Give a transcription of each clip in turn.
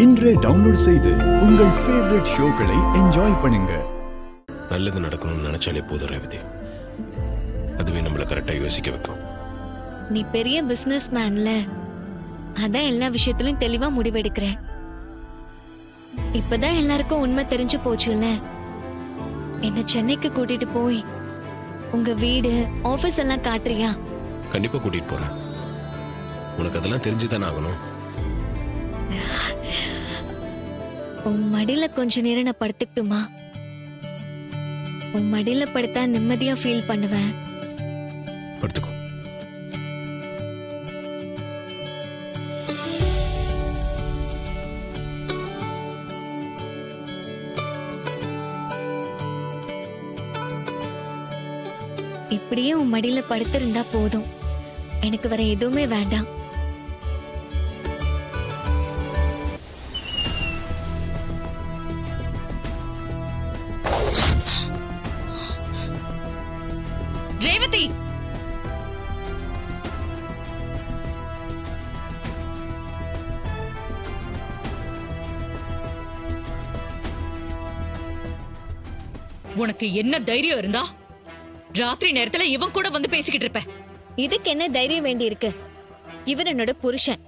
இன்றே டவுன்லோட் செய்து உங்கள் ஃபேவரட் ஷோக்களை என்ஜாய் பண்ணுங்க. நல்லது நடக்கணும்னு நினைச்சாலே போதும் ரேவதி. அதுவே நம்மள கரெக்டா யோசிக்க வைக்கும். நீ பெரிய பிசினஸ் மேன்ல, அதான் எல்லா விஷயத்திலும் தெளிவா முடிவெடுக்கிற. இப்பதான் எல்லாருக்கும் உண்மை தெரிஞ்சு போச்சுல்ல. என்ன சென்னைக்கு கூட்டிட்டு போய் உங்க வீடு ஆபீஸ் எல்லாம் காட்டுறியா? கண்டிப்பா கூட்டிட்டு போறேன். உனக்கு அதெல்லாம் தெரிஞ்சுதானே ஆகணும். உன் மடியில கொஞ்ச நேரம் நான் படுத்துக்கிட்டுமா? உன் மடியில படுத்தா நிம்மதியா ஃபீல் பண்ணுவேன். படுத்துக்கோ. இப்படியே உன் மடியில படுத்திருந்தா போதும். எனக்கு வேற எதுவுமே வேண்டாம். ரேவதி, உனக்கு என்ன தைரியம் இருந்தா ராத்திரி நேரத்துல இவன் கூட வந்து பேசிக்கிட்டு இருப்ப? இதுக்கு என்ன தைரியம் வேண்டி இருக்கு? இவர் என்னோட புருஷன்.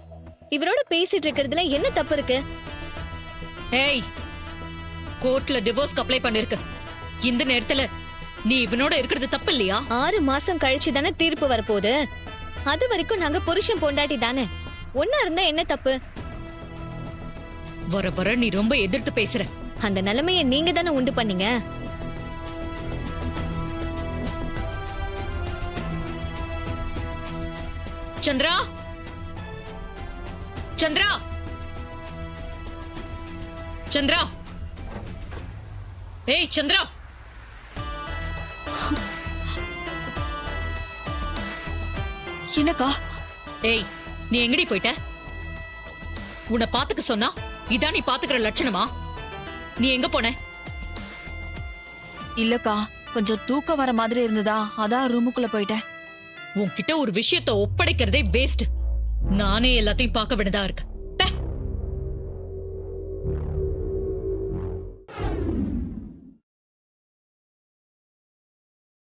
இவரோட பேசிட்டு இருக்கிறதுல என்ன தப்பு இருக்கு? ஏய், கோர்ட்ல டிவோர்ஸ்க்கு அப்ளை பண்ணிருக்க. இந்த நேரத்துல நீ இவனோட இருக்கிறது தப்பு இல்லையா? 6 மாசம் கழிச்சு தானே தீர்ப்பு வரப்போகுது. அது வரைக்கும் நாங்க புருஷன் பொண்டாட்டி தானே. ஒன்னா இருந்தா என்ன தப்பு? வர வர நீ ரொம்ப எதிர்த்து பேசுற. அந்த நிலைமைய நீங்க தானே உண்டு பண்ணீங்க. சந்திரா, சந்திரா, சந்திரா, ஏய் சந்திரா, என்னக்கா? ஏய், நீ எங்கடி போயிட்ட? உன்னை பாத்துக்க சொன்னா இதான் நீ பாத்துக்கிற லட்சணமா? நீ எங்க போன? இல்லக்கா, கொஞ்சம் தூக்கம் வர மாதிரி இருந்ததா, அதான் ரூமுக்குள்ள போயிட்டேன். உன்கிட்ட ஒரு விஷயத்தை ஒப்படைக்கிறதே வேஸ்ட். நானே எல்லாத்தையும் பார்க்க வேண்டியதா இருக்கு.